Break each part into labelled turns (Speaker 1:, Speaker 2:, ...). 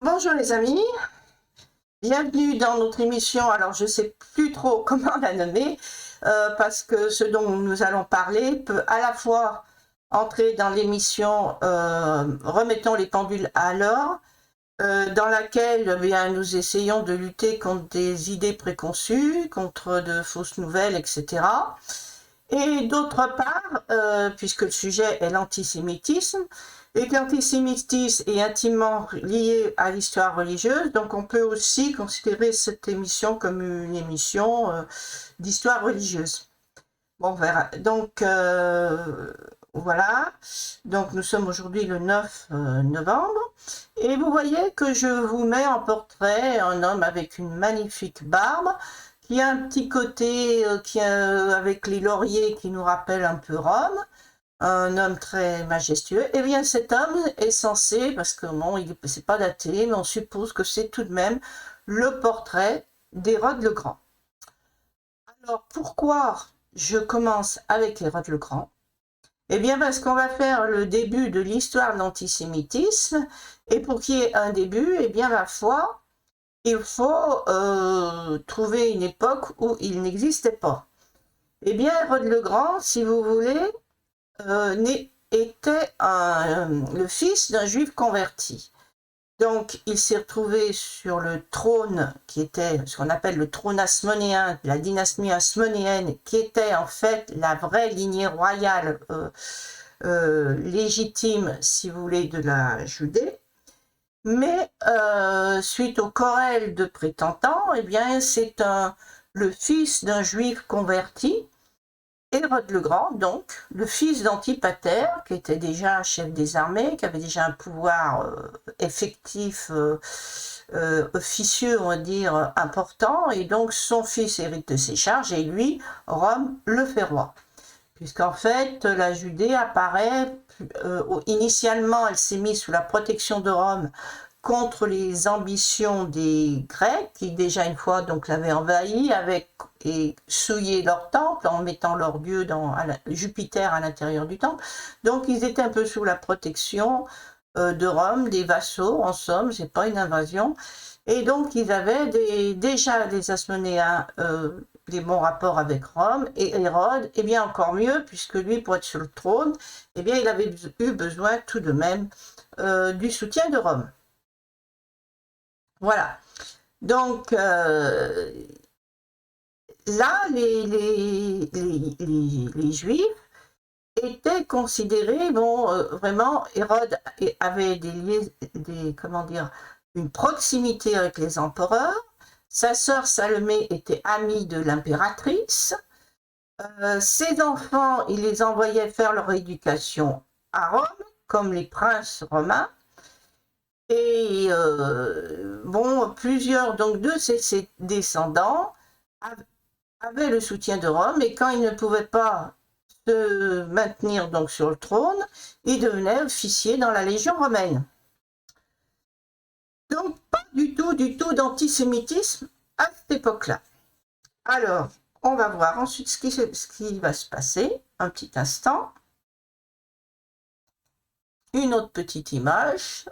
Speaker 1: Bonjour les amis, bienvenue dans notre émission. Alors je ne sais plus trop comment la nommer parce que ce dont nous allons parler peut à la fois entrer dans l'émission Remettons les pendules à l'heure, dans laquelle nous essayons de lutter contre des idées préconçues, contre de fausses nouvelles, etc. Et d'autre part, puisque le sujet est l'antisémitisme, et que l'antisémitisme est intimement lié à l'histoire religieuse, donc on peut aussi considérer cette émission comme une émission d'histoire religieuse. Bon, on verra. Donc, voilà. Donc, nous sommes aujourd'hui le 9 novembre. Et vous voyez que je vous mets en portrait un homme avec une magnifique barbe, qui a un petit côté avec les lauriers qui nous rappelle un peu Rome, un homme très majestueux. Et bien cet homme est censé, parce que bon, c'est pas daté, mais on suppose que c'est tout de même le portrait d'Hérode le Grand. Alors pourquoi je commence avec Hérode le Grand? Eh bien parce qu'on va faire le début de l'histoire de l'antisémitisme, et pour qu'il y ait un début, eh bien ma foi, il faut trouver une époque où il n'existait pas. Eh bien Hérode le Grand, si vous voulez, était le fils d'un juif converti. Donc il s'est retrouvé sur le trône qui était ce qu'on appelle le trône hasmonéen, la dynastie hasmonéenne, qui était en fait la vraie lignée royale légitime, si vous voulez, de la Judée. Mais suite aux querelles de prétendants, eh bien c'est le fils d'un juif converti, Hérode le Grand, donc, le fils d'Antipater, qui était déjà chef des armées, qui avait déjà un pouvoir effectif, officieux, on va dire, important, et donc son fils hérite de ses charges, et lui, Rome le fait roi. Puisqu'en fait, la Judée apparaît, initialement, elle s'est mise sous la protection de Rome contre les ambitions des Grecs, qui déjà une fois donc l'avaient envahi et souillé leur temple en mettant leur dieu Jupiter à l'intérieur du temple. Donc ils étaient un peu sous la protection de Rome, des vassaux, en somme, c'est pas une invasion. Et donc ils avaient déjà des Hasmonéens des bons rapports avec Rome, et Hérode, eh bien encore mieux, puisque lui, pour être sur le trône, eh bien il avait eu besoin tout de même du soutien de Rome. Voilà. Donc là, les Juifs étaient considérés, bon, vraiment, Hérode avait comment dire, une proximité avec les empereurs. Sa sœur Salomé était amie de l'impératrice. Ses enfants, il les envoyait faire leur éducation à Rome, comme les princes romains. Et bon, plusieurs donc de ses descendants avaient le soutien de Rome, et quand ils ne pouvaient pas se maintenir donc sur le trône, ils devenaient officiers dans la Légion romaine. Donc pas du tout d'antisémitisme à cette époque-là. Alors, on va voir ensuite ce qui va se passer. Un petit instant. Une autre petite image.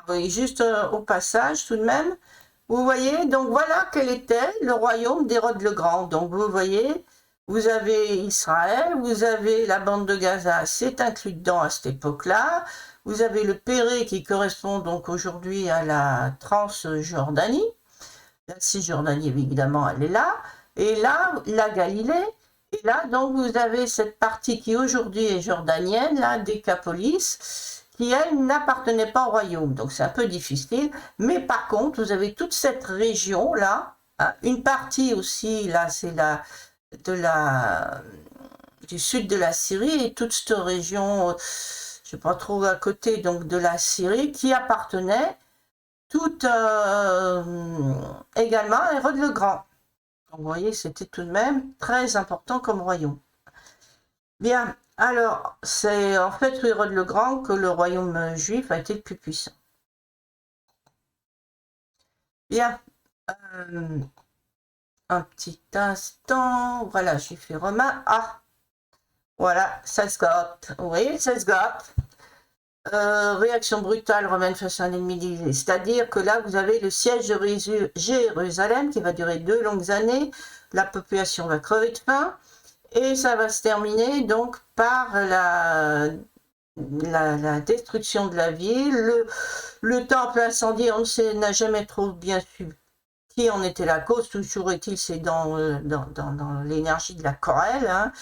Speaker 1: Oui, juste au passage tout de même. Vous voyez, donc voilà quel était le royaume d'Hérode le Grand. Donc vous voyez, vous avez Israël, vous avez la bande de Gaza, c'est inclus dedans à cette époque-là. Vous avez le Pérée qui correspond donc aujourd'hui à la Transjordanie. La Cisjordanie, évidemment, elle est là. Et là, la Galilée. Et là, donc, vous avez cette partie qui aujourd'hui est jordanienne, la Décapolis, qui, elle, n'appartenait pas au royaume. Donc, c'est un peu difficile. Mais par contre, vous avez toute cette région-là. Hein, une partie aussi, là, c'est du sud de la Syrie. Et toute cette région, je ne sais pas trop à côté, donc, de la Syrie, qui appartenait tout également à Hérode le Grand. Donc, vous voyez, c'était tout de même très important comme royaume. Bien, alors, c'est en fait sous Hérode le Grand que le royaume juif a été le plus puissant. Bien, un petit instant, voilà, j'ai fait romain. Ah, voilà, ça se gâte. Vous voyez, ça se gâte. Réaction brutale romaine face à un ennemi divisé. C'est-à-dire que là, vous avez le siège de Jérusalem qui va durer 2 longues années. La population va crever de faim. Et ça va se terminer donc par la destruction de la ville. Le temple incendié, on n'a jamais trop bien su qui en était la cause. Toujours est-il, c'est dans l'énergie de la querelle. Hein.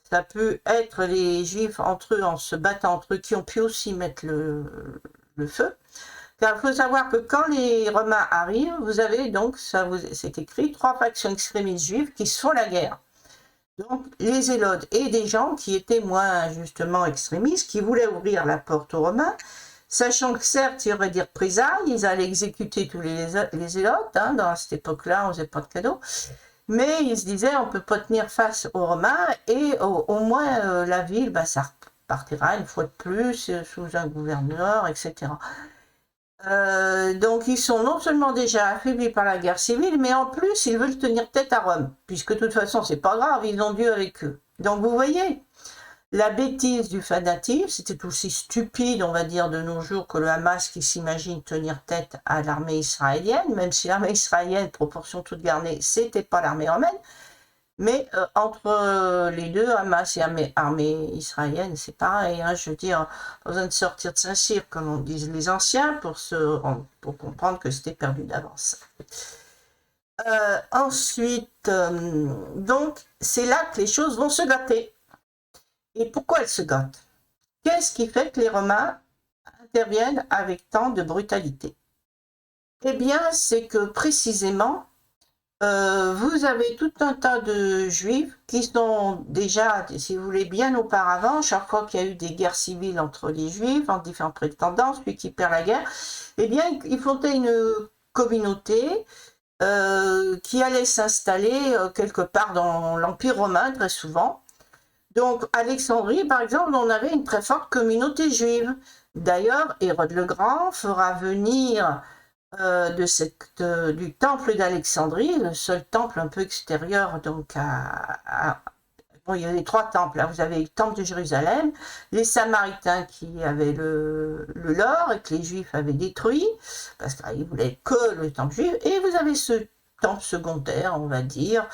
Speaker 1: Ça peut être les Juifs entre eux, en se battant entre eux, qui ont pu aussi mettre le feu. Car il faut savoir que quand les Romains arrivent, vous avez donc, c'est écrit, 3 factions extrémistes juives qui se font la guerre. Donc les Zélotes et des gens qui étaient moins justement extrémistes, qui voulaient ouvrir la porte aux Romains, sachant que certes il y aurait des représailles, ils allaient exécuter tous les Zélotes, hein, dans cette époque-là on ne faisait pas de cadeaux, mais ils se disaient on ne peut pas tenir face aux Romains et au moins la ville, bah, ça partira une fois de plus sous un gouverneur, etc. Donc ils sont non seulement déjà affaiblis par la guerre civile, mais en plus ils veulent tenir tête à Rome, puisque de toute façon c'est pas grave, ils ont Dieu avec eux. Donc vous voyez, la bêtise du fanatisme, c'était aussi stupide, on va dire, de nos jours que le Hamas qui s'imagine tenir tête à l'armée israélienne, même si l'armée israélienne, proportion toute gardée, c'était pas l'armée romaine. Mais entre les deux, Hamas et armée israélienne, c'est pareil. Hein, je veux dire, pas besoin de sortir de Saint-Cyr, comme on disent les anciens, pour comprendre que c'était perdu d'avance. Ensuite, donc, c'est là que les choses vont se gâter. Et pourquoi elles se gâtent? Qu'est-ce qui fait que les Romains interviennent avec tant de brutalité? Eh bien, c'est que précisément, vous avez tout un tas de Juifs qui sont déjà, si vous voulez, bien auparavant, chaque fois qu'il y a eu des guerres civiles entre les Juifs, en différentes prétendances, celui qui perd la guerre, eh bien, ils fondaient une communauté qui allait s'installer quelque part dans l'Empire romain, très souvent. Donc, Alexandrie, par exemple, on avait une très forte communauté juive. D'ailleurs, Hérode le Grand fera venir du temple d'Alexandrie, le seul temple un peu extérieur, donc bon, il y avait 3 temples, là. Vous avez le temple de Jérusalem, les Samaritains qui avaient le leur et que les Juifs avaient détruit, parce qu'ils voulaient que le temple juif, et vous avez ce temple secondaire, on va dire,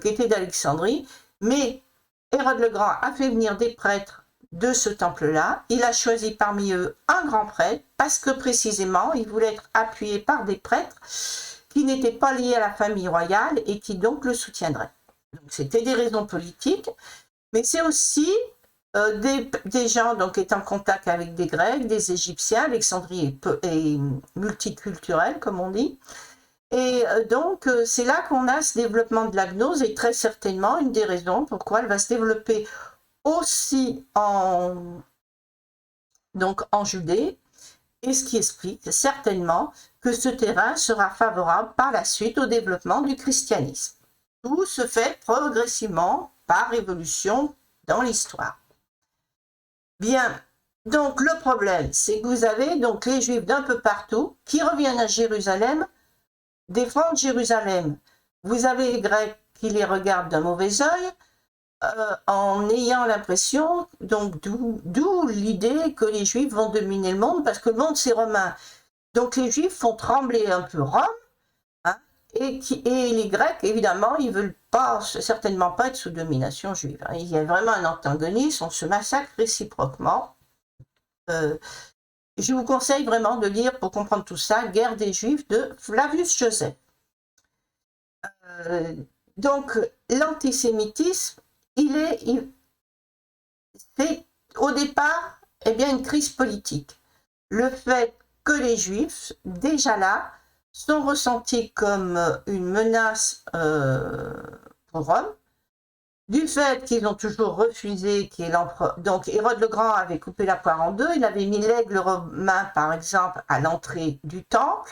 Speaker 1: qui était d'Alexandrie, mais Hérode le Grand a fait venir des prêtres de ce temple-là. Il a choisi parmi eux un grand prêtre parce que précisément, il voulait être appuyé par des prêtres qui n'étaient pas liés à la famille royale et qui donc le soutiendraient. Donc c'était des raisons politiques, mais c'est aussi des gens donc, qui étaient en contact avec des Grecs, des Égyptiens. Alexandrie est multiculturelle, comme on dit. Et donc, c'est là qu'on a ce développement de la gnose et très certainement une des raisons pourquoi elle va se développer aussi donc en Judée, et ce qui explique certainement que ce terrain sera favorable par la suite au développement du christianisme. Tout se fait progressivement par évolution dans l'histoire. Bien, donc le problème, c'est que vous avez donc les Juifs d'un peu partout qui reviennent à Jérusalem, défendre Jérusalem. Vous avez les Grecs qui les regardent d'un mauvais œil, en ayant l'impression, donc d'où l'idée que les Juifs vont dominer le monde, parce que le monde c'est romain. Donc les Juifs font trembler un peu Rome, hein, et les Grecs, évidemment, ils veulent pas, certainement pas être sous domination juive. Hein. Il y a vraiment un antagonisme, on se massacre réciproquement. Je vous conseille vraiment de lire, pour comprendre tout ça, Guerre des Juifs de Flavius Joseph. Donc l'antisémitisme, c'est au départ bien, une crise politique. Le fait que les Juifs, déjà là, sont ressentis comme une menace pour Rome, du fait qu'ils ont toujours refusé qu'il y ait l'empereur. Donc Hérode le Grand avait coupé la poire en deux, il avait mis l'aigle romain, par exemple, à l'entrée du temple.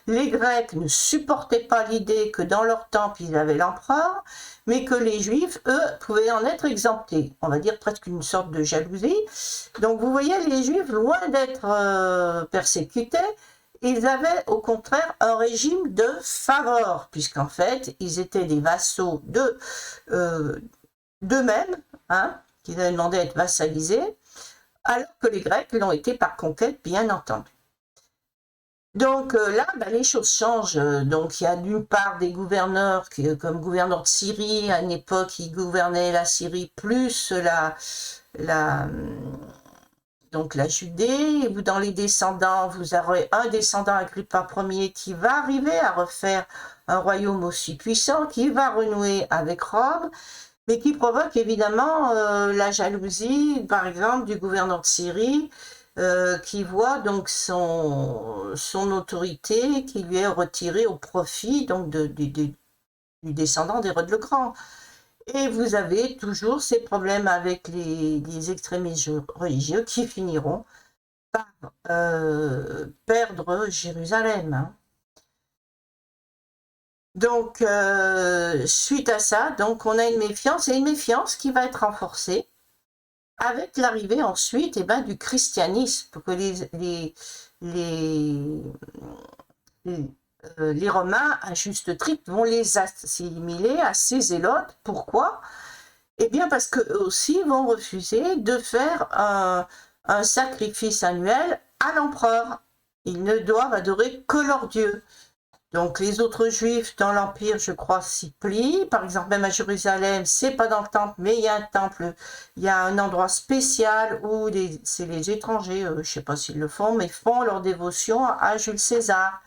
Speaker 1: Les Grecs ne supportaient pas l'idée que dans leur temple, ils avaient l'empereur, mais que les Juifs, eux, pouvaient en être exemptés. On va dire presque une sorte de jalousie. Donc vous voyez, les Juifs, loin d'être persécutés, ils avaient au contraire un régime de faveur, puisqu'en fait, ils étaient des vassaux d'eux-mêmes, hein, qu'ils avaient demandé à être vassalisés, alors que les Grecs l'ont été par conquête, bien entendu. Donc là, les choses changent. Donc il y a d'une part des gouverneurs, comme gouverneur de Syrie, à une époque, qui gouvernaient la Syrie plus donc la Judée. Vous, dans les descendants, vous aurez un descendant Agrippa Ier qui va arriver à refaire un royaume aussi puissant, qui va renouer avec Rome, mais qui provoque évidemment la jalousie, par exemple, du gouverneur de Syrie, qui voit donc son autorité qui lui est retirée au profit donc du descendant d'Hérode le Grand. Et vous avez toujours ces problèmes avec les extrémistes religieux qui finiront par perdre Jérusalem. Hein. Donc, suite à ça, donc on a une méfiance, et une méfiance qui va être renforcée avec l'arrivée ensuite du christianisme, que les Romains, à juste titre, vont les assimiler à ces zélotes. Pourquoi? Eh bien parce qu'eux aussi vont refuser de faire un sacrifice annuel à l'empereur. Ils ne doivent adorer que leur Dieu. Donc les autres juifs dans l'Empire, je crois, s'y plient. Par exemple, même à Jérusalem, c'est pas dans le temple, mais il y a un temple, il y a un endroit spécial où c'est les étrangers, je sais pas s'ils le font, mais font leur dévotion à Jules César.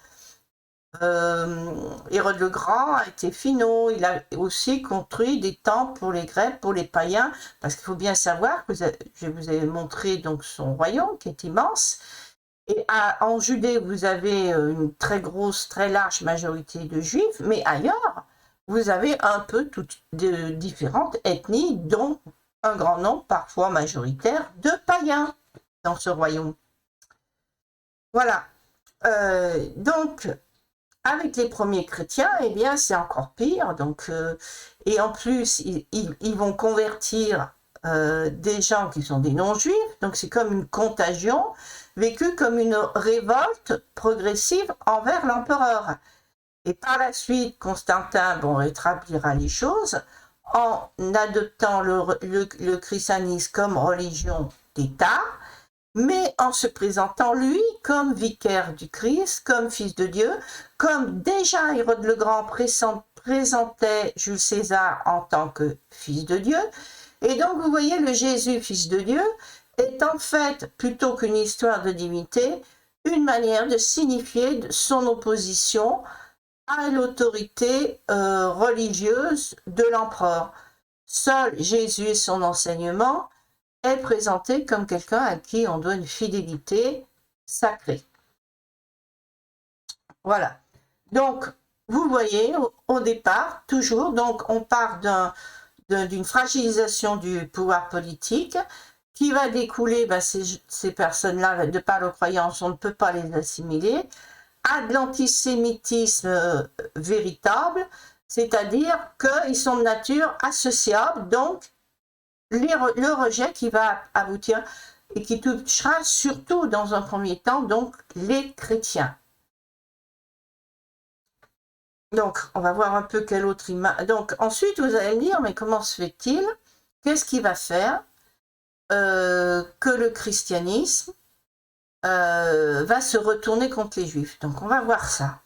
Speaker 1: Hérode le Grand a été finot, il a aussi construit des temples pour les Grecs, pour les païens, parce qu'il faut bien savoir que je vous ai montré donc son royaume qui est immense. Et en Judée, vous avez une très grosse, très large majorité de juifs, mais ailleurs, vous avez un peu toutes de différentes ethnies, dont un grand nombre, parfois majoritaire, de païens dans ce royaume. Voilà. Donc, avec les premiers chrétiens, eh bien, c'est encore pire. Donc, et en plus, ils vont convertir des gens qui sont des non-juifs. Donc, c'est comme une contagion, vécue comme une révolte progressive envers l'empereur. Et par la suite, Constantin rétablira les choses en adoptant le christianisme comme religion d'État, mais en se présentant lui comme vicaire du Christ, comme fils de Dieu, comme déjà Hérode le Grand présentait Jules César en tant que fils de Dieu. Et donc vous voyez, le Jésus, fils de Dieu, est en fait, plutôt qu'une histoire de divinité, une manière de signifier son opposition à l'autorité religieuse de l'empereur. Seul Jésus et son enseignement est présenté comme quelqu'un à qui on doit une fidélité sacrée. Voilà. Donc, vous voyez, au départ, toujours, donc on part d'une fragilisation du pouvoir politique qui va découler, ces personnes-là, de par leur croyance, on ne peut pas les assimiler, à de l'antisémitisme véritable, c'est-à-dire qu'ils sont de nature associable, donc le rejet qui va aboutir et qui touchera surtout dans un premier temps donc les chrétiens. Donc on va voir un peu quelle autre image. Donc ensuite vous allez me dire, mais comment se fait-il? Qu'est-ce qui va faire que le christianisme va se retourner contre les juifs? Donc on va voir ça.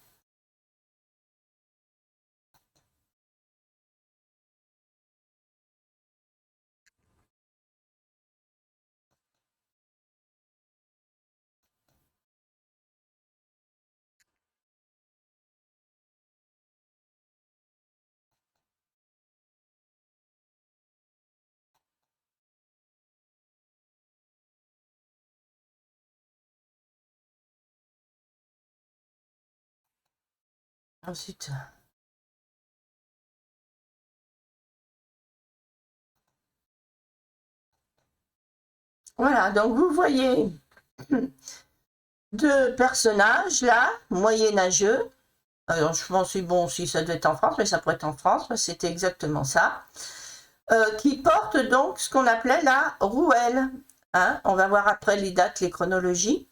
Speaker 1: Ensuite, voilà, donc vous voyez deux personnages là, moyenâgeux. Alors je pense, bon, si ça doit être en France, mais ça pourrait être en France, c'était exactement ça. Qui portent donc ce qu'on appelait la rouelle. Hein, on va voir après les dates, les chronologies.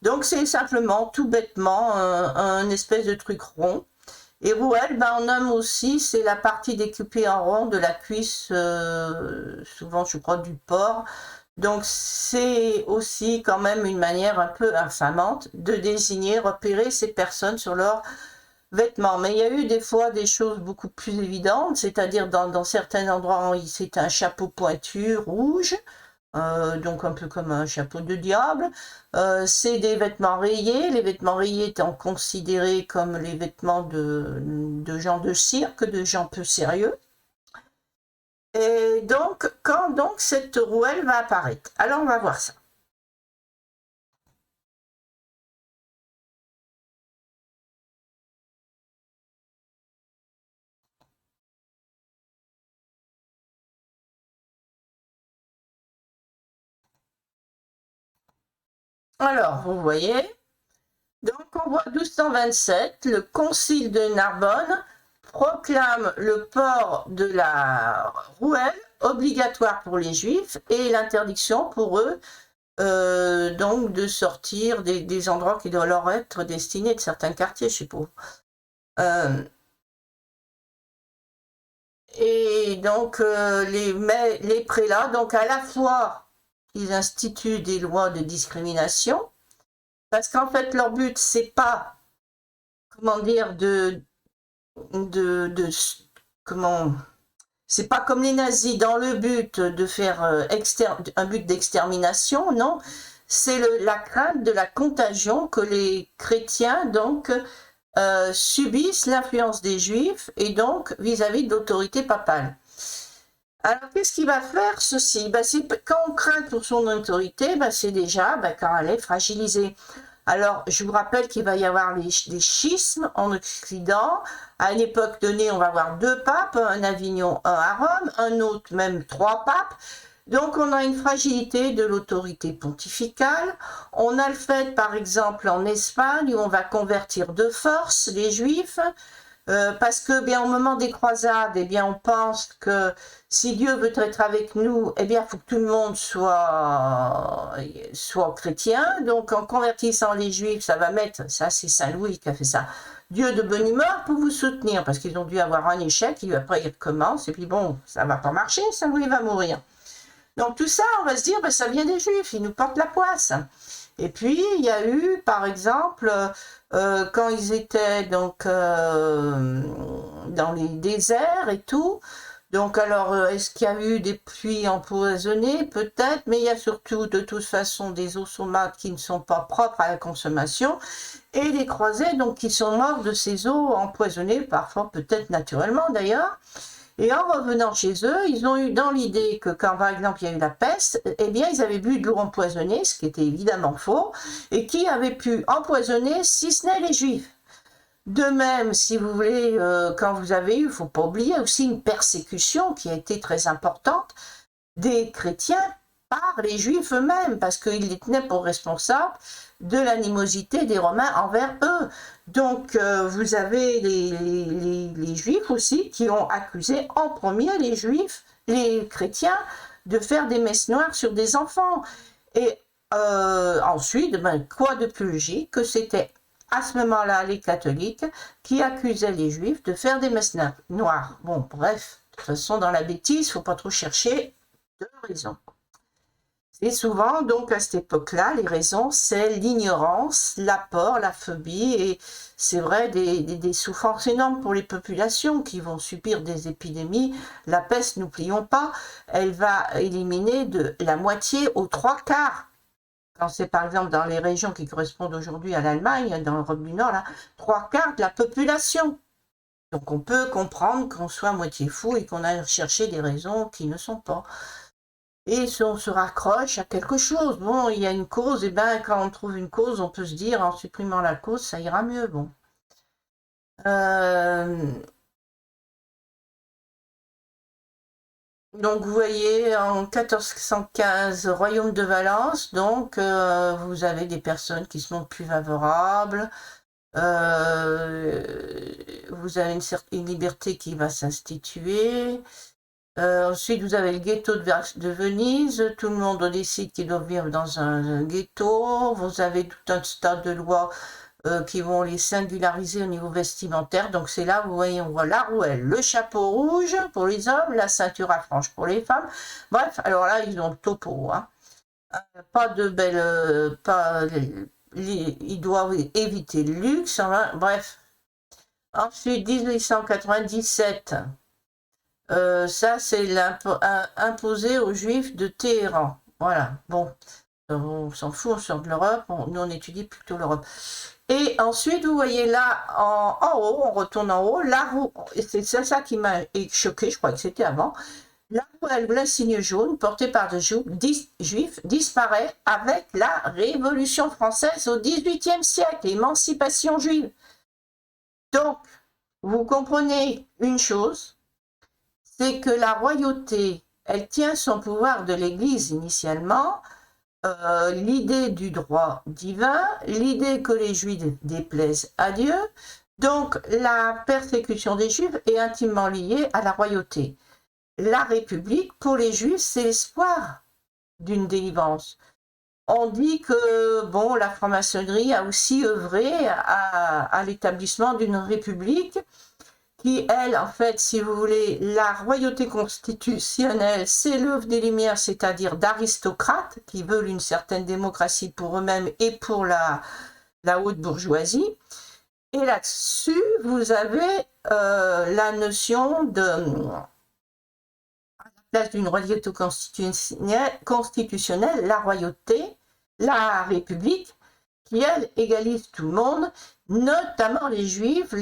Speaker 1: Donc c'est simplement, tout bêtement, un espèce de truc rond. Et rouelle, en homme aussi, c'est la partie découpée en rond de la cuisse, souvent je crois du porc. Donc c'est aussi quand même une manière un peu infamante de désigner, repérer ces personnes sur leurs vêtements. Mais il y a eu des fois des choses beaucoup plus évidentes, c'est-à-dire dans certains endroits, c'est un chapeau pointu rouge, donc un peu comme un chapeau de diable. C'est des vêtements rayés, les vêtements rayés étant considérés comme les vêtements de gens de cirque, de gens peu sérieux. Et donc, quand donc cette rouelle va apparaître? Alors, on va voir ça. Alors, vous voyez, donc on voit 1227, le concile de Narbonne proclame le port de la rouelle obligatoire pour les juifs et l'interdiction pour eux donc de sortir des endroits qui doivent leur être destinés, de certains quartiers, je suppose. Et donc les prélats, donc à la fois ils instituent des lois de discrimination, parce qu'en fait leur but c'est pas, comment dire, comment, c'est pas comme les nazis dans le but de faire un but d'extermination, non, c'est la crainte de la contagion que les chrétiens donc subissent l'influence des juifs et donc vis-à-vis de l'autorité papale. Alors qu'est-ce qu'il va faire ceci? Quand on craint pour son autorité, c'est déjà quand elle est fragilisée. Alors, je vous rappelle qu'il va y avoir des schismes en Occident. À une époque donnée, on va avoir 2 papes, un à Avignon, un à Rome, un autre même 3 papes. Donc, on a une fragilité de l'autorité pontificale. On a le fait, par exemple, en Espagne, où on va convertir de force les Juifs, parce que, bien, au moment des croisades, on pense que si Dieu veut être avec nous, il faut que tout le monde soit chrétien. Donc, en convertissant les Juifs, ça va mettre, ça c'est Saint Louis qui a fait ça, Dieu de bonne humeur pour vous soutenir, parce qu'ils ont dû avoir un échec, et après ils recommencent, et puis bon, ça va pas marcher, Saint Louis va mourir. Donc tout ça, on va se dire, ça vient des Juifs, ils nous portent la poisse. Et puis, il y a eu, par exemple, quand ils étaient donc dans les déserts et tout, donc alors, est-ce qu'il y a eu des pluies empoisonnées? Peut-être, mais il y a surtout, de toute façon, des eaux saumâtres qui ne sont pas propres à la consommation, et des croisés, donc, qui sont morts de ces eaux empoisonnées, parfois peut-être naturellement d'ailleurs. Et en revenant chez eux, ils ont eu dans l'idée que quand, par exemple, il y a eu la peste, ils avaient bu de l'eau empoisonnée, ce qui était évidemment faux, et qui avait pu empoisonner, si ce n'est les Juifs. De même, si vous voulez, quand vous avez eu, il ne faut pas oublier aussi une persécution qui a été très importante des chrétiens par les Juifs eux-mêmes, parce qu'ils les tenaient pour responsables de l'animosité des Romains envers eux. Donc, vous avez les Juifs aussi qui ont accusé en premier les Juifs, les chrétiens, de faire des messes noires sur des enfants. Et ensuite, quoi de plus logique que c'était à ce moment-là les catholiques qui accusaient les Juifs de faire des messes noires. Bon, bref, de toute façon, dans la bêtise, il ne faut pas trop chercher de raisons. Et souvent, donc, à cette époque-là, les raisons, c'est l'ignorance, la peur, la phobie, et c'est vrai, des souffrances énormes pour les populations qui vont subir des épidémies. La peste, n'oublions pas, elle va éliminer de la moitié aux 3/4. Quand c'est par exemple dans les régions qui correspondent aujourd'hui à l'Allemagne, dans l'Europe du Nord, là, 3/4 de la population. Donc on peut comprendre qu'on soit à moitié fou et qu'on aille chercher des raisons qui ne sont pas. Et si on se raccroche à quelque chose, bon, il y a une cause, et quand on trouve une cause, on peut se dire, en supprimant la cause, ça ira mieux, bon. Donc vous voyez, en 1415, royaume de Valence, donc vous avez des personnes qui sont plus favorables, vous avez une liberté qui va s'instituer. Ensuite, vous avez le ghetto de Venise, tout le monde décide qu'il doit vivre dans un ghetto, vous avez tout un tas de lois qui vont les singulariser au niveau vestimentaire. Donc c'est là, vous voyez, on voit la rouelle, le chapeau rouge pour les hommes, la ceinture à franges pour les femmes. Bref, alors là, ils ont le topo. Hein. pas de belles, pas, ils doivent éviter le luxe, hein, bref. Ensuite, 1897, ça c'est imposé aux Juifs de Téhéran. Voilà, bon, on s'en fout, on sort de l'Europe, nous on étudie plutôt l'Europe. Et ensuite, vous voyez là, en haut, on retourne en haut, la roue, c'est ça qui m'a choqué, je crois que c'était avant, la rouelle, l'insigne jaune porté par des juifs disparaît avec la Révolution française au XVIIIe siècle, l'émancipation juive. Donc, vous comprenez une chose, c'est que la royauté, elle tient son pouvoir de l'Église initialement, l'idée du droit divin, l'idée que les Juifs déplaisent à Dieu. Donc, la persécution des Juifs est intimement liée à la royauté. La République, pour les Juifs, c'est l'espoir d'une délivrance. On dit que bon, la franc-maçonnerie a aussi œuvré à l'établissement d'une république qui, elle, en fait, si vous voulez, la royauté constitutionnelle, c'est l'œuvre des Lumières, c'est-à-dire d'aristocrates qui veulent une certaine démocratie pour eux-mêmes et pour la haute bourgeoisie. Et là-dessus, vous avez la notion de, à la place d'une royauté constitutionnelle, la royauté, la République, qui, elle, égalise tout le monde, notamment les Juifs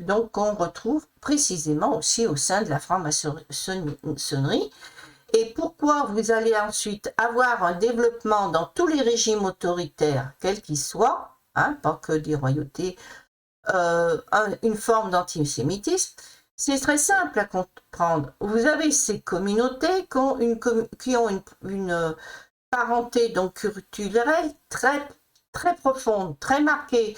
Speaker 1: donc qu'on retrouve précisément aussi au sein de la franc-maçonnerie. Et pourquoi vous allez ensuite avoir un développement dans tous les régimes autoritaires, quels qu'ils soient, hein, pas que des royautés, une forme d'antisémitisme, c'est très simple à comprendre. Vous avez ces communautés qui ont une parenté donc culturelle très profonde, très marquée,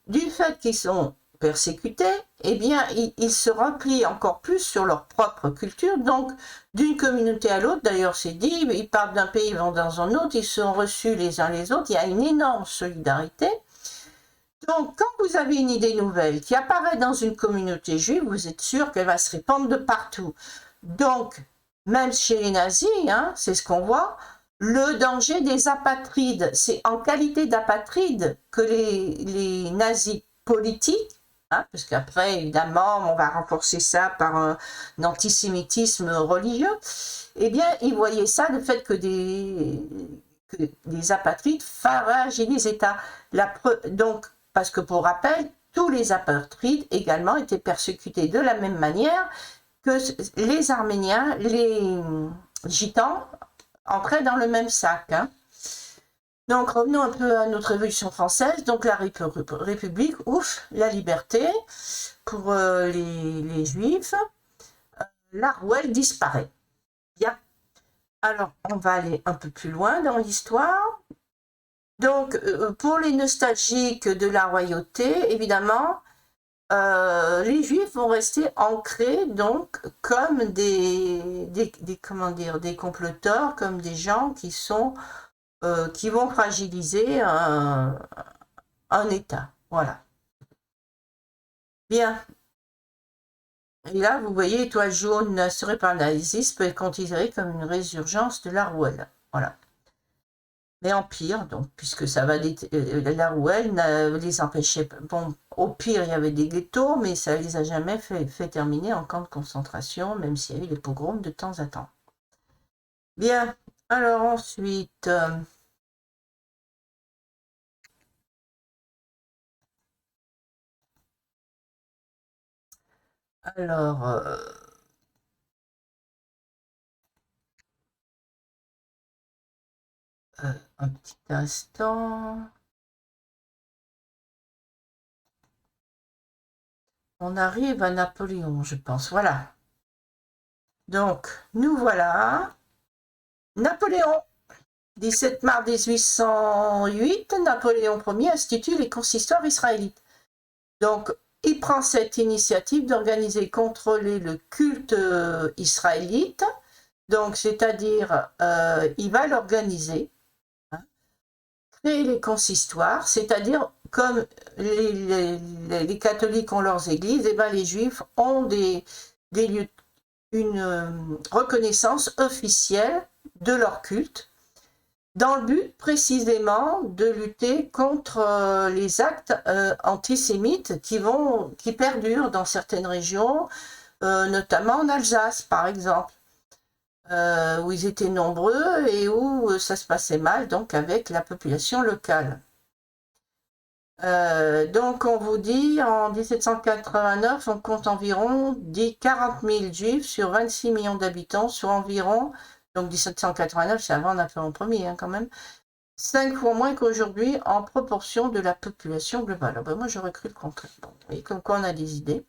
Speaker 1: du fait qu'ils sont persécutés, eh bien, ils se replient encore plus sur leur propre culture, donc d'une communauté à l'autre, d'ailleurs c'est dit, ils partent d'un pays, ils vont dans un autre, ils sont reçus les uns les autres, il y a une énorme solidarité. Donc, quand vous avez une idée nouvelle qui apparaît dans une communauté juive, vous êtes sûr qu'elle va se répandre de partout. Donc, même chez les nazis, hein, c'est ce qu'on voit, le danger des apatrides, c'est en qualité d'apatrides que les nazis politiques, hein, parce qu'après, évidemment, on va renforcer ça par un antisémitisme religieux, eh bien, ils voyaient ça, le fait que des apatrides fragilisent l'État. Donc, parce que pour rappel, tous les apatrides également étaient persécutés de la même manière que les Arméniens, les Gitans, entraient dans le même sac. Hein. Donc revenons un peu à notre Révolution française. Donc la République, ouf, la liberté pour les Juifs. La rouelle disparaît. Bien. Alors on va aller un peu plus loin dans l'histoire. Donc, pour les nostalgiques de la royauté, évidemment, les Juifs vont rester ancrés donc comme comment dire, des comploteurs, comme des gens qui vont fragiliser un État. Voilà. Bien. Et là, vous voyez, étoile jaune instaurée par le nazisme peut être considérée comme une résurgence de la rouelle. Voilà. Mais en pire, donc, puisque ça va la rouelle les empêchait. Bon, au pire, il y avait des ghettos, mais ça les a jamais fait terminer en camp de concentration, même s'il y a eu des pogroms de temps à temps. Bien, alors ensuite. Alors. Un petit instant. On arrive à Napoléon, je pense. Voilà. Donc, nous voilà. Napoléon. 17 mars 1808, Napoléon Ier institue les consistoires israélites. Donc, il prend cette initiative d'organiser et contrôler le culte israélite. Donc, c'est-à-dire, il va l'organiser, hein, créer les consistoires, c'est-à-dire, comme les catholiques ont leurs églises, et ben les juifs ont des lieux, une reconnaissance officielle de leur culte. dans le but précisément de lutter contre les actes antisémites qui perdurent dans certaines régions, notamment en Alsace par exemple, où ils étaient nombreux et où ça se passait mal donc avec la population locale. Donc on vous dit, en 1789, on compte environ 40 000 juifs sur 26 millions d'habitants, soit environ, donc 1789, c'est avant Napoléon Ier hein, quand même, 5 fois moins qu'aujourd'hui en proportion de la population globale. Ah ben moi j'aurais cru le contraire. Bon, et comme quoi on a des idées.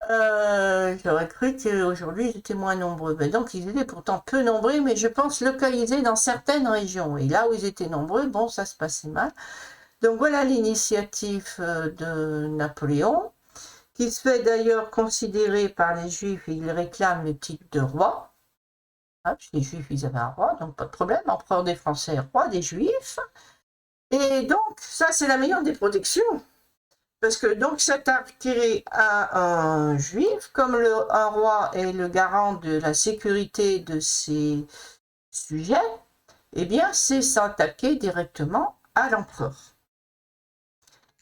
Speaker 1: J'aurais cru qu'aujourd'hui ils étaient moins nombreux. Ben donc ils étaient pourtant peu nombreux, mais je pense localisés dans certaines régions. Et là où ils étaient nombreux, bon ça se passait mal. Donc voilà l'initiative de Napoléon, qui se fait d'ailleurs considérer par les Juifs, il réclame le titre de roi. Ah, les Juifs, ils avaient un roi, donc pas de problème, empereur des Français, roi des Juifs. Et donc, ça, c'est la meilleure des protections. Parce que donc, s'attaquer à un Juif, comme un roi est le garant de la sécurité de ses sujets, eh bien, c'est s'attaquer directement à l'empereur.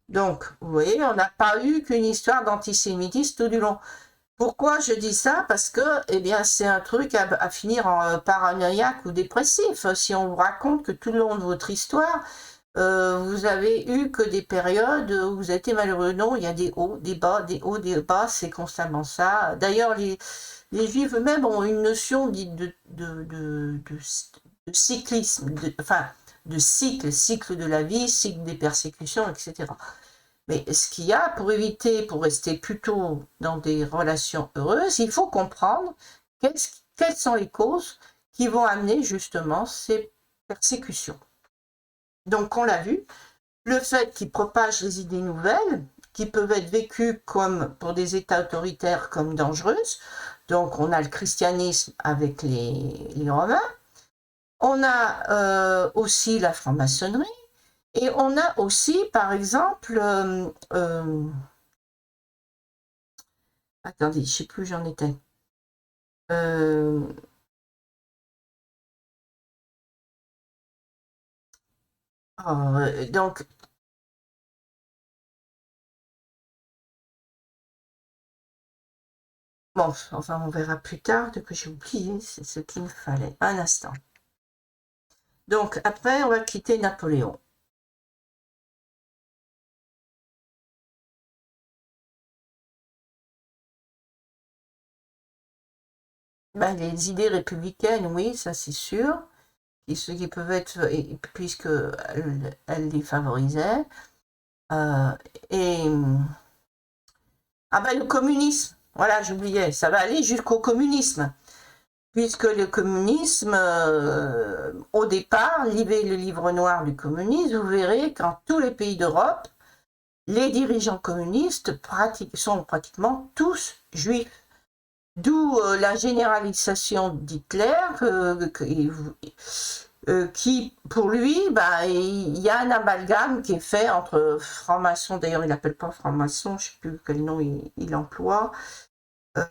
Speaker 1: Donc, vous voyez, on n'a pas eu qu'une histoire d'antisémitisme tout du long. Pourquoi je dis ça? Parce que, eh bien, c'est un truc à finir en paranoïaque ou dépressif. Si on vous raconte que tout le long de votre histoire, vous avez eu que des périodes où vous avez été malheureux. Non, il y a des hauts, des bas, des hauts, des bas, c'est constamment ça. D'ailleurs, les Juifs eux-mêmes ont une notion de cyclisme, enfin, de cycle de la vie, cycle des persécutions, etc. Mais ce qu'il y a, pour rester plutôt dans des relations heureuses, il faut comprendre quelles sont les causes qui vont amener justement ces persécutions. Donc, on l'a vu, le fait qu'ils propagent les idées nouvelles, qui peuvent être vécues comme, pour des États autoritaires comme dangereuses. Donc, on a le christianisme avec les Romains. On a aussi la franc-maçonnerie. Et on a aussi, par exemple, attendez, je ne sais plus où j'en étais. Donc, bon, enfin, on verra plus tard, que j'ai oublié, c'est ce qu'il me fallait. Un instant. Donc, après, on va quitter Napoléon. Ben, les idées républicaines, oui, ça c'est sûr. Et ceux qui peuvent être, puisque elle les favorisait. Et ah ben le communisme, voilà, j'oubliais, ça va aller jusqu'au communisme. Puisque le communisme, au départ, lisez le livre noir du communisme, vous verrez qu'en tous les pays d'Europe, les dirigeants communistes sont pratiquement tous juifs. D'où la généralisation d'Hitler, qui, pour lui, bah, il y a un amalgame qui est fait entre francs-maçons, d'ailleurs il n'appelle pas francs-maçons, je ne sais plus quel nom il emploie,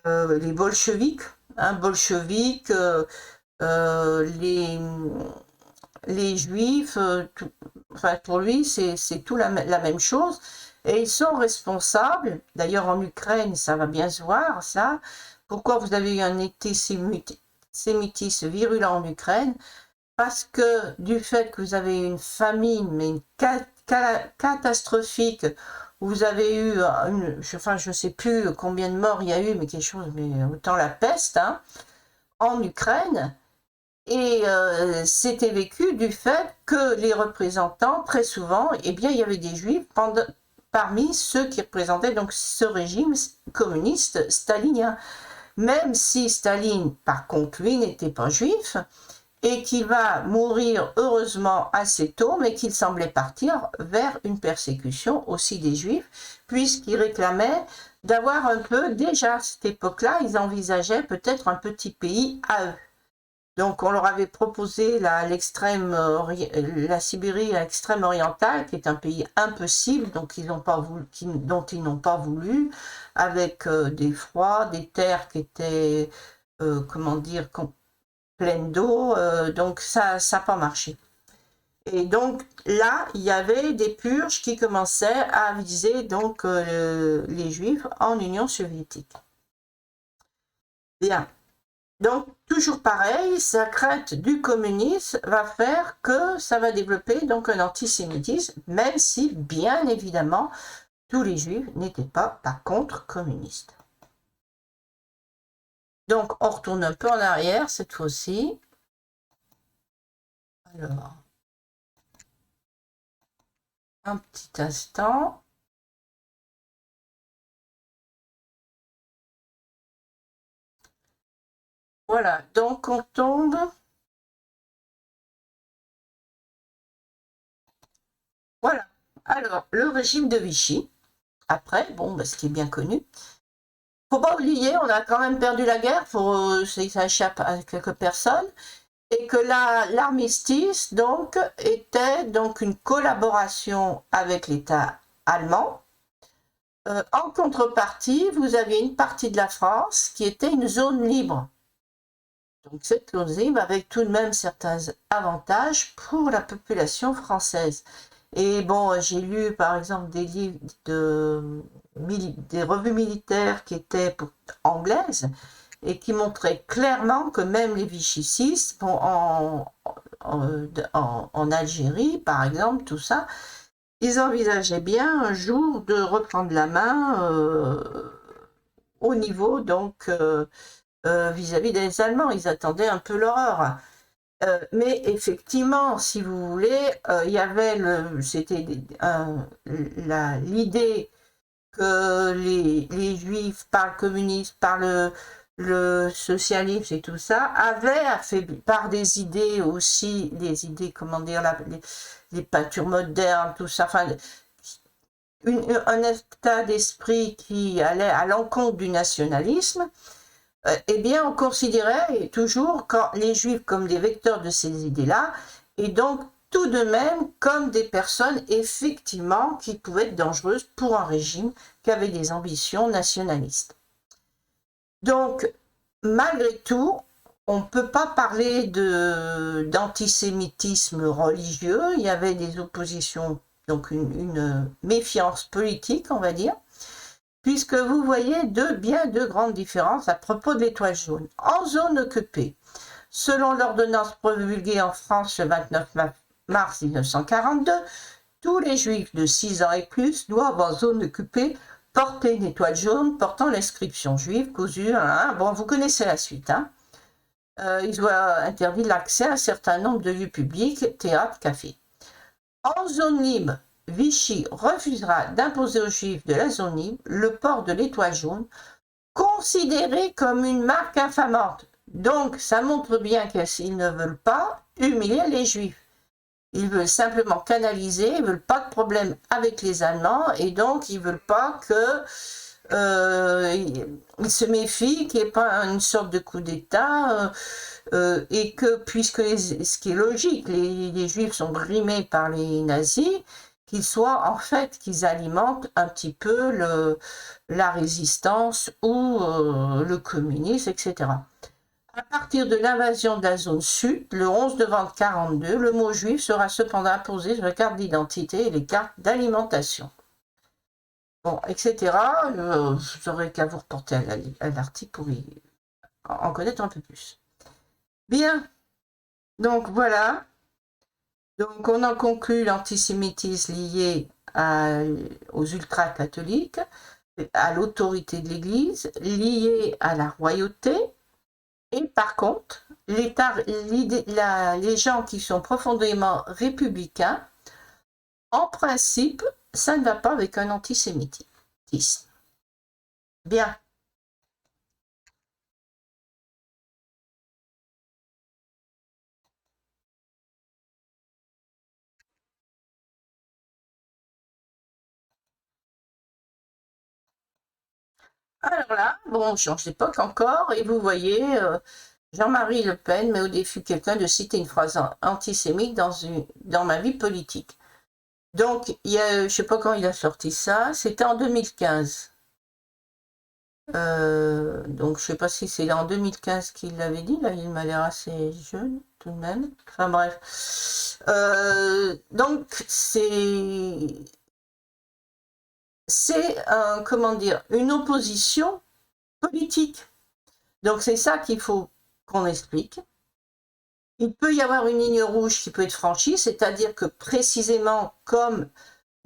Speaker 1: les bolcheviks, hein, bolcheviks, les juifs, enfin pour lui c'est tout la même chose, et ils sont responsables, d'ailleurs en Ukraine ça va bien se voir ça, pourquoi vous avez eu un antisémitisme virulent en Ukraine? Parce que du fait que vous avez une famine, mais une catastrophique, vous avez eu, enfin je ne sais plus combien de morts il y a eu, mais quelque chose, mais autant la peste, hein, en Ukraine, et c'était vécu du fait que les représentants, très souvent, eh bien il y avait des juifs parmi ceux qui représentaient donc ce régime communiste stalinien. Même si Staline, par contre, lui, n'était pas juif, et qu'il va mourir heureusement assez tôt, mais qu'il semblait partir vers une persécution aussi des Juifs, puisqu'il réclamait d'avoir un peu, déjà à cette époque-là, ils envisageaient peut-être un petit pays à eux. Donc on leur avait proposé la Sibérie à l'extrême orientale, qui est un pays impossible, donc dont ils n'ont pas voulu, avec des froids, des terres qui étaient, comment dire, pleine d'eau, donc ça n'a pas marché. Et donc là, il y avait des purges qui commençaient à viser donc les Juifs en Union soviétique. Bien. Donc, toujours pareil, sa crainte du communisme va faire que ça va développer donc un antisémitisme, même si, bien évidemment, tous les Juifs n'étaient pas, par contre, communistes. Donc, on retourne un peu en arrière cette fois-ci. Alors, un petit instant. Voilà, donc on tombe. Voilà. Alors, le régime de Vichy. Après, bon, ce qui est bien connu. Faut pas oublier, on a quand même perdu la guerre, ça échappe à quelques personnes, et que l'armistice, donc, était donc une collaboration avec l'État allemand. En contrepartie, vous aviez une partie de la France qui était une zone libre. Donc cette zone libre avec tout de même certains avantages pour la population française. Et bon, j'ai lu par exemple des livres des revues militaires qui étaient anglaises et qui montraient clairement que même les vichycistes, en Algérie par exemple, tout ça, ils envisageaient bien un jour de reprendre la main au niveau donc vis-à-vis des Allemands. Ils attendaient un peu l'horreur. Mais effectivement, si vous voulez, il y avait l'idée que les Juifs, par le communisme, par le socialisme et tout ça, avaient affaibli, par des idées aussi, des idées, comment dire, les peintures modernes, tout ça, enfin, un état d'esprit qui allait à l'encontre du nationalisme, eh bien, on considérait toujours les Juifs comme des vecteurs de ces idées-là, et donc tout de même comme des personnes effectivement qui pouvaient être dangereuses pour un régime qui avait des ambitions nationalistes. Donc, malgré tout, on ne peut pas parler d'antisémitisme religieux, il y avait des oppositions, donc une méfiance politique, on va dire, puisque vous voyez bien deux grandes différences à propos de l'étoile jaune. En zone occupée, selon l'ordonnance promulguée en France le 29 mars 1942, tous les juifs de 6 ans et plus doivent en zone occupée porter une étoile jaune portant l'inscription juive cousue. Bon, vous connaissez la suite. Ils doivent interdire l'accès à un certain nombre de lieux publics, théâtres, cafés. En zone libre, Vichy refusera d'imposer aux Juifs de la zone libre le port de l'étoile jaune, considéré comme une marque infamante. Donc, ça montre bien qu'ils ne veulent pas humilier les Juifs. Ils veulent simplement canaliser, ils ne veulent pas de problème avec les Allemands, et donc ils ne veulent pas qu'ils se méfient, qu'il n'y ait pas une sorte de coup d'État, et que, puisque ce qui est logique, les Juifs sont brimés par les nazis, qu'ils alimentent un petit peu la résistance ou le communisme, etc. À partir de l'invasion de la zone sud, le 11 novembre 1942, le mot juif sera cependant apposé sur les cartes d'identité et les cartes d'alimentation. Bon, etc. Vous n'aurez qu'à vous reporter à l'article pour en connaître un peu plus. Bien, donc voilà. Donc on en conclut l'antisémitisme lié aux ultra-catholiques, à l'autorité de l'Église, lié à la royauté. Et par contre, les gens qui sont profondément républicains, en principe, ça ne va pas avec un antisémitisme. Bien. Alors là, bon, on change d'époque encore, et vous voyez, Jean-Marie Le Pen met au défi quelqu'un de citer une phrase antisémite dans ma vie politique. Donc, je ne sais pas quand il a sorti ça, c'était en 2015. Donc, je sais pas si c'est en 2015 qu'il l'avait dit, là, il m'a l'air assez jeune, tout de même. Enfin, bref. Donc, comment dire, une opposition politique. Donc, c'est ça qu'il faut qu'on explique. Il peut y avoir une ligne rouge qui peut être franchie, c'est-à-dire que précisément comme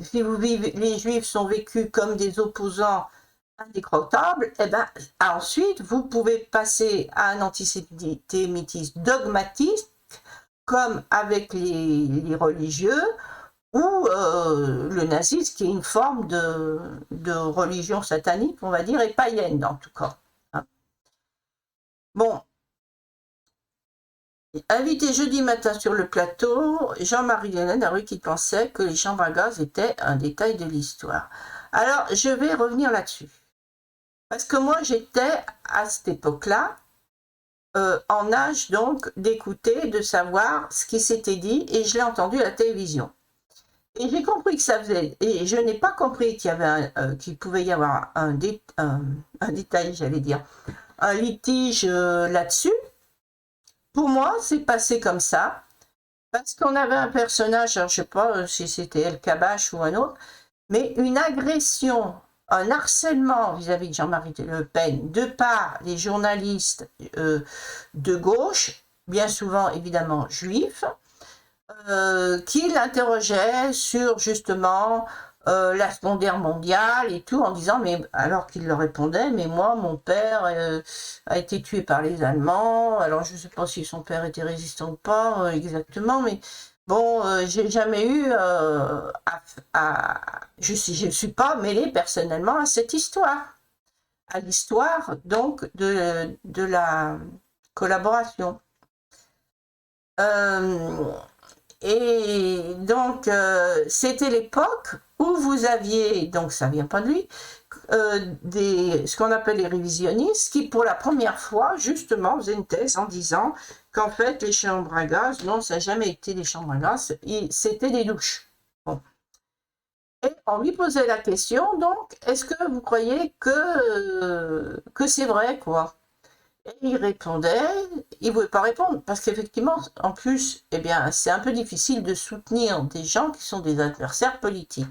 Speaker 1: si les Juifs sont vécus comme des opposants indécrottables, et ben, ensuite, vous pouvez passer à un antisémitisme dogmatique, comme avec les religieux, ou le nazisme, qui est une forme de religion satanique, on va dire, et païenne, en tout cas. Bon. Invité jeudi matin sur le plateau, Jean-Marie Hélène a qui pensait que les chambres à gaz étaient un détail de l'histoire. Alors, je vais revenir là-dessus. Parce que moi, j'étais, à cette époque-là, en âge donc d'écouter, de savoir ce qui s'était dit, et je l'ai entendu à la télévision. Et j'ai compris que ça faisait... Et je n'ai pas compris qu'il pouvait y avoir un détail, j'allais dire, un litige là-dessus. Pour moi, c'est passé comme ça, parce qu'on avait un personnage, alors je sais pas si c'était El Kabbach ou un autre, mais une agression, un harcèlement vis-à-vis de Jean-Marie Le Pen, de par les journalistes de gauche, bien souvent évidemment juifs, qui l'interrogeaient sur justement la Seconde Guerre mondiale et tout, en disant, mais alors qu'il leur répondait, mais moi, mon père a été tué par les Allemands, alors je ne sais pas si son père était résistant ou pas exactement, mais bon, j'ai jamais eu je suis pas mêlée personnellement à cette histoire, à l'histoire donc de la collaboration. Et donc, c'était l'époque où vous aviez, donc ça vient pas de lui, ce qu'on appelle les révisionnistes, qui pour la première fois, justement, faisaient une thèse en disant qu'en fait, les chambres à gaz, non, ça n'a jamais été des chambres à gaz, c'était des douches. Bon. Et on lui posait la question, donc, est-ce que vous croyez que c'est vrai, quoi? Et il répondait, il ne voulait pas répondre, parce qu'effectivement, en plus, eh bien, c'est un peu difficile de soutenir des gens qui sont des adversaires politiques.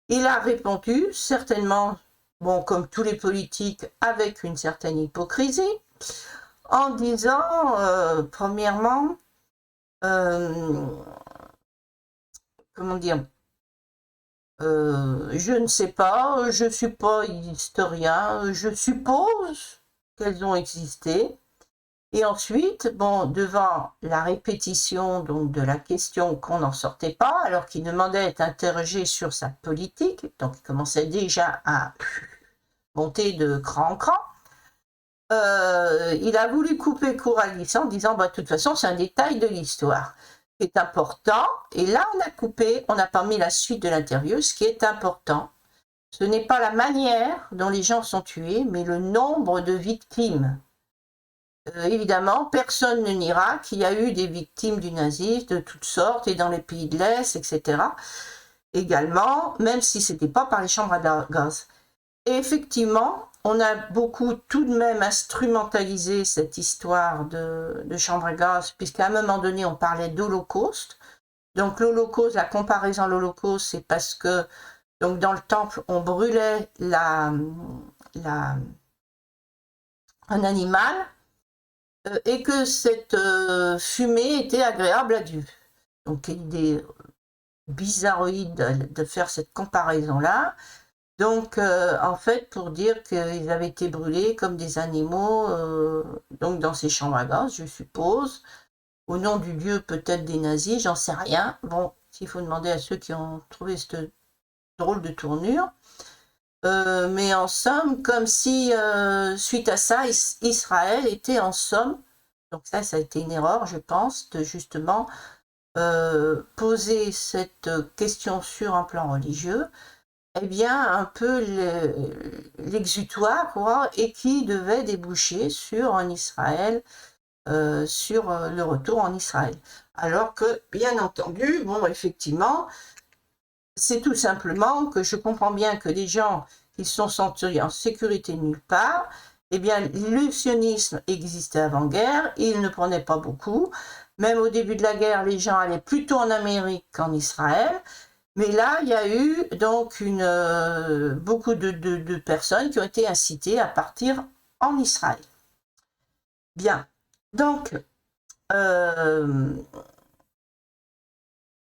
Speaker 1: Il a répondu, certainement, bon, comme tous les politiques, avec une certaine hypocrisie, en disant, premièrement, comment dire, je ne sais pas, je ne suis pas historien, je suppose qu'elles ont existé. Et ensuite, bon, devant la répétition donc, de la question qu'on n'en sortait pas, alors qu'il demandait à être interrogé sur sa politique, donc il commençait déjà à monter de cran en cran, il a voulu couper court à l'histoire en disant, bah, de toute façon, c'est un détail de l'histoire qui est important. Et là, on a coupé, on n'a pas mis la suite de l'interview. Ce qui est important, ce n'est pas la manière dont les gens sont tués, mais le nombre de victimes. Évidemment, personne ne niera qu'il y a eu des victimes du nazisme de toutes sortes et dans les pays de l'Est, etc. Également, même si ce n'était pas par les chambres à gaz. Et effectivement, on a beaucoup tout de même instrumentalisé cette histoire de chambres à gaz, puisqu'à un moment donné, on parlait d'Holocauste. Donc l'Holocauste, la comparaison à l'Holocauste, c'est parce que donc, dans le temple, on brûlait un animal, et que cette fumée était agréable à vue. Donc l'idée bizarroïde de faire cette comparaison-là. Donc en fait, pour dire qu'ils avaient été brûlés comme des animaux, donc dans ces chambres à gaz, je suppose, au nom du dieu peut-être des nazis, j'en sais rien. Bon, s'il faut demander à ceux qui ont trouvé cette drôle de tournure. Mais en somme, comme si, suite à ça, Israël était en somme, donc ça a été une erreur, je pense, de justement poser cette question sur un plan religieux, eh bien, un peu l'exutoire, quoi, et qui devait déboucher sur un Israël, sur le retour en Israël. Alors que, bien entendu, bon, effectivement, c'est tout simplement que je comprends bien que des gens qui sont sentis en sécurité nulle part. Eh bien, le sionisme existait avant-guerre, il ne prenait pas beaucoup. Même au début de la guerre, les gens allaient plutôt en Amérique qu'en Israël. Mais là, il y a eu donc beaucoup de personnes qui ont été incitées à partir en Israël. Bien, donc,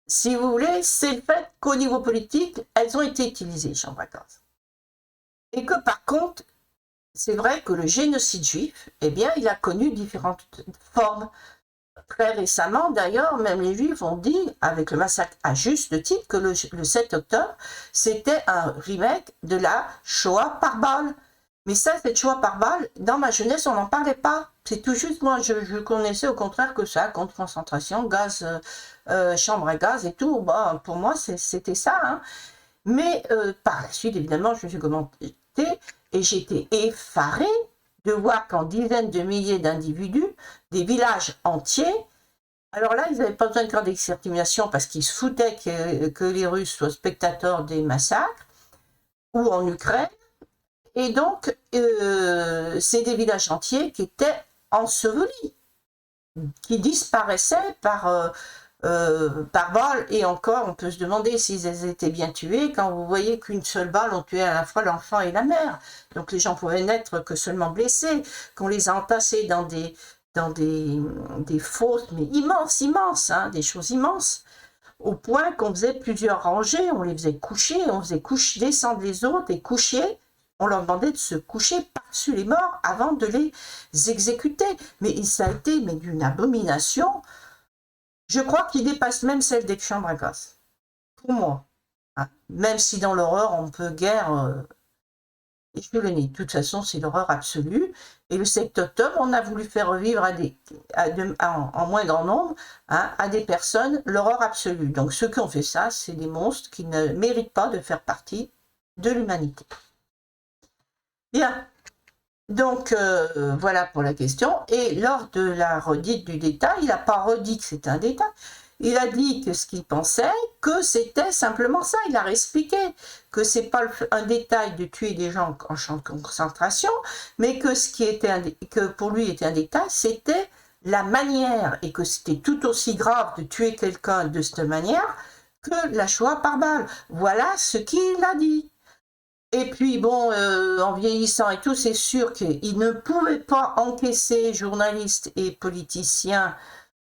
Speaker 1: si vous voulez, c'est le fait qu'au niveau politique, elles ont été utilisées, les chambres à gaz. Et que par contre, c'est vrai que le génocide juif, eh bien, il a connu différentes formes. Très récemment, d'ailleurs, même les Juifs ont dit, avec le massacre à juste titre, que le 7 octobre, c'était un remake de la Shoah par balle. Mais ça, cette Shoah par balle, dans ma jeunesse, on n'en parlait pas. C'est tout juste, moi, je connaissais au contraire que ça, contre concentration, gaz, chambre à gaz et tout. Bon, pour moi, c'était ça. Hein. Mais par la suite, évidemment, je me suis commenté et j'étais effarée de voir qu'en dizaines de milliers d'individus, des villages entiers, alors là, ils n'avaient pas besoin de faire d'extermination parce qu'ils se foutaient que les Russes soient spectateurs des massacres, ou en Ukraine, et donc c'est des villages entiers qui étaient ensevelis, qui disparaissaient par balle, et encore, on peut se demander s'ils étaient bien tués quand vous voyez qu'une seule balle ont tué à la fois l'enfant et la mère. Donc les gens pouvaient n'être que seulement blessés, qu'on les a entassés dans des fosses, mais immenses, hein, des choses immenses, au point qu'on faisait plusieurs rangées, on les faisait coucher, descendre les autres et coucher. On leur demandait de se coucher par-dessus les morts avant de les exécuter. Mais ça a été d'une abomination. Je crois qu'il dépasse même celle des chambres à gaz, pour moi. Hein. Même si dans l'horreur, on peut guère échelonner. De toute façon, c'est l'horreur absolue. Et le 7 octobre, on a voulu faire revivre en moins grand nombre, hein, à des personnes l'horreur absolue. Donc ceux qui ont fait ça, c'est des monstres qui ne méritent pas de faire partie de l'humanité. Bien. Donc, voilà pour la question. Et lors de la redite du détail, il n'a pas redit que c'était un détail. Il a dit que ce qu'il pensait, que c'était simplement ça. Il a expliqué que ce n'est pas un détail de tuer des gens en champ de concentration, mais que ce qui était que pour lui était un détail, c'était la manière, et que c'était tout aussi grave de tuer quelqu'un de cette manière que la Shoah par balle. Voilà ce qu'il a dit. Et puis bon, en vieillissant et tout, c'est sûr qu'il ne pouvait pas encaisser journalistes et politiciens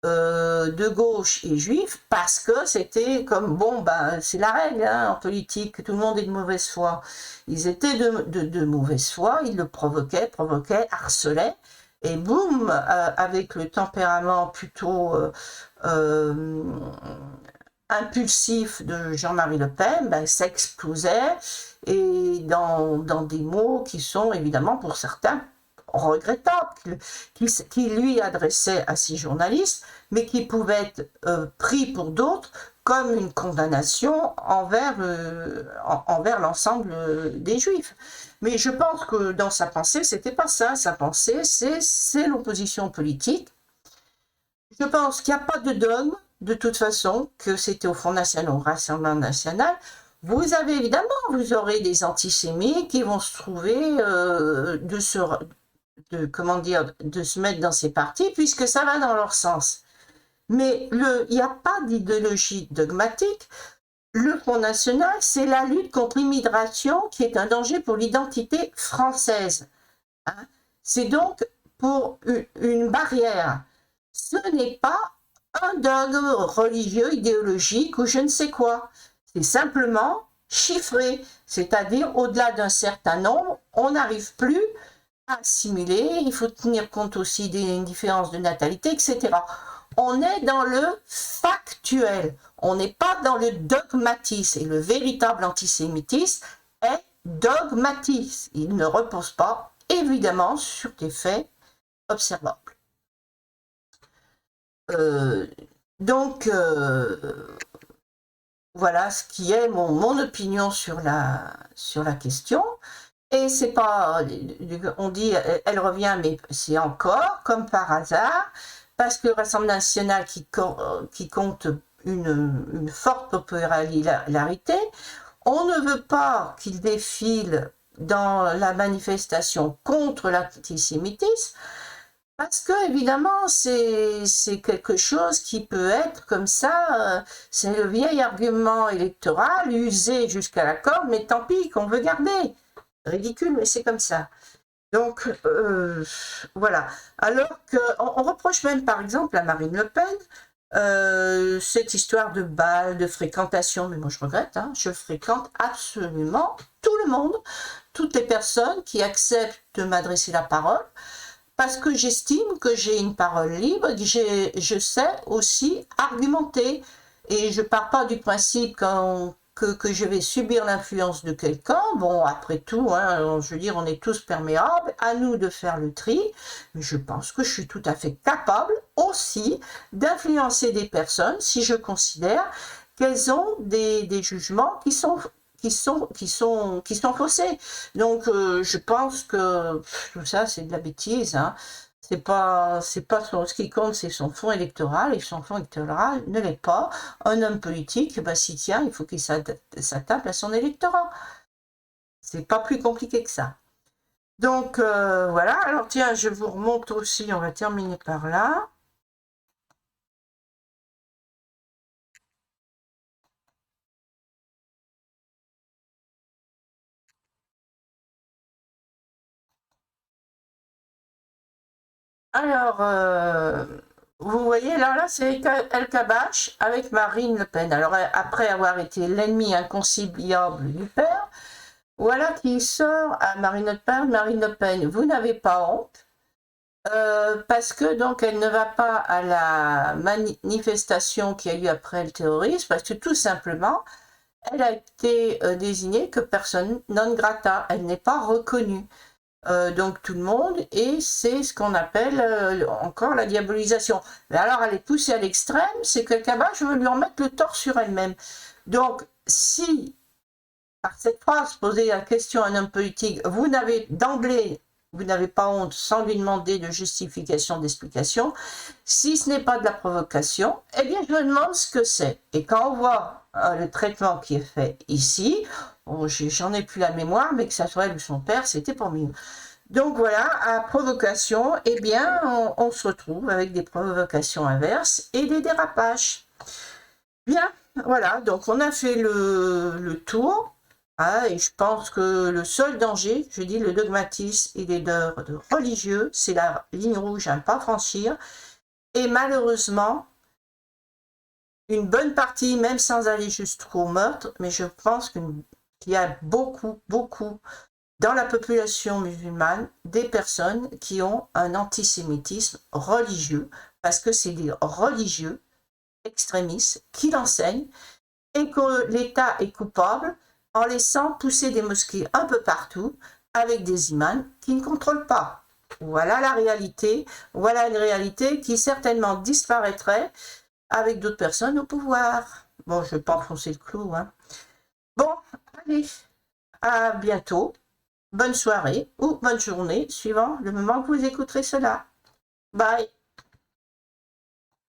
Speaker 1: de gauche et juifs, parce que c'était comme, bon, bah, c'est la règle hein, en politique, tout le monde est de mauvaise foi. Ils étaient de mauvaise foi, ils le provoquaient, harcelaient, et boum, avec le tempérament plutôt impulsif de Jean-Marie Le Pen, ben, ça explosait, et dans des mots qui sont évidemment pour certains regrettables, qui lui adressait à ses journalistes, mais qui pouvaient être pris pour d'autres comme une condamnation envers l'ensemble des Juifs. Mais je pense que dans sa pensée, c'était pas ça. Sa pensée, c'est l'opposition politique. Je pense qu'il n'y a pas de dogme, de toute façon, que c'était au Front National ou au Rassemblement National. Vous avez évidemment, vous aurez des antisémites qui vont se trouver de se mettre dans ces partis, puisque ça va dans leur sens. Mais il n'y a pas d'idéologie dogmatique. Le Front National, c'est la lutte contre l'immigration qui est un danger pour l'identité française. Hein. C'est donc pour une barrière. Ce n'est pas un dogme religieux, idéologique ou je ne sais quoi. C'est simplement chiffré, c'est-à-dire au-delà d'un certain nombre, on n'arrive plus à assimiler, il faut tenir compte aussi des différences de natalité, etc. On est dans le factuel, on n'est pas dans le dogmatisme, et le véritable antisémitisme est dogmatisme. Il ne repose pas, évidemment, sur des faits observables. Donc, voilà ce qui est mon opinion sur la question. Et c'est pas, on dit, elle revient, mais c'est encore, comme par hasard, parce que le Rassemblement National qui compte une forte popularité, on ne veut pas qu'il défile dans la manifestation contre l'antisémitisme, parce que évidemment c'est quelque chose qui peut être comme ça, c'est le vieil argument électoral usé jusqu'à la corde, mais tant pis qu'on veut garder. Ridicule, mais c'est comme ça. Donc voilà. Alors qu'on reproche même par exemple à Marine Le Pen cette histoire de bal, de fréquentation, mais moi je regrette, hein, je fréquente absolument tout le monde, toutes les personnes qui acceptent de m'adresser la parole, parce que j'estime que j'ai une parole libre, que je sais aussi argumenter, et je ne pars pas du principe que je vais subir l'influence de quelqu'un. Bon, après tout, hein, je veux dire, on est tous perméables, à nous de faire le tri, mais je pense que je suis tout à fait capable aussi d'influencer des personnes si je considère qu'elles ont des jugements qui sont faussés. Donc je pense que tout ça c'est de la bêtise, hein. C'est pas ce qui compte, c'est son fonds électoral, et son fonds électoral ne l'est pas. Un homme politique, bah, s'y tient, il faut qu'il s'attaque à son électorat. C'est pas plus compliqué que ça. Donc voilà, alors tiens, je vous remonte aussi, on va terminer par là. Alors, vous voyez, là c'est El Kabbach avec Marine Le Pen. Alors, après avoir été l'ennemi inconciliable du père, voilà qui sort à Marine Le Pen, vous n'avez pas honte, parce que donc elle ne va pas à la manifestation qui a eu après le terrorisme, parce que tout simplement, elle a été désignée que personne non grata, elle n'est pas reconnue. Donc tout le monde, et c'est ce qu'on appelle encore la diabolisation. Mais alors elle est poussée à l'extrême, c'est que le Kabbach veut lui remettre le tort sur elle-même. Donc si, par cette phrase, poser la question à un homme politique, vous n'avez d'emblée, vous n'avez pas honte, sans lui demander de justification, d'explication, si ce n'est pas de la provocation, eh bien je me demande ce que c'est. Et quand on voit le traitement qui est fait ici, bon, j'en ai plus la mémoire, mais que ça soit elle ou son père, c'était pour mieux. Donc voilà, à provocation, eh bien, on se retrouve avec des provocations inverses et des dérapages. Bien, voilà, donc on a fait le tour, hein, et je pense que le seul danger, je dis le dogmatisme et les leaders religieux, c'est la ligne rouge à ne pas franchir, et malheureusement, une bonne partie, même sans aller jusqu'au meurtre, mais je pense qu'il y a beaucoup dans la population musulmane des personnes qui ont un antisémitisme religieux, parce que c'est des religieux extrémistes qui l'enseignent, et que l'État est coupable en laissant pousser des mosquées un peu partout avec des imams qui ne contrôlent pas. Voilà la réalité, voilà une réalité qui certainement disparaîtrait avec d'autres personnes au pouvoir. Bon, je ne vais pas enfoncer le clou, hein. Bon, allez, à bientôt. Bonne soirée ou bonne journée, suivant le moment que vous écouterez cela. Bye.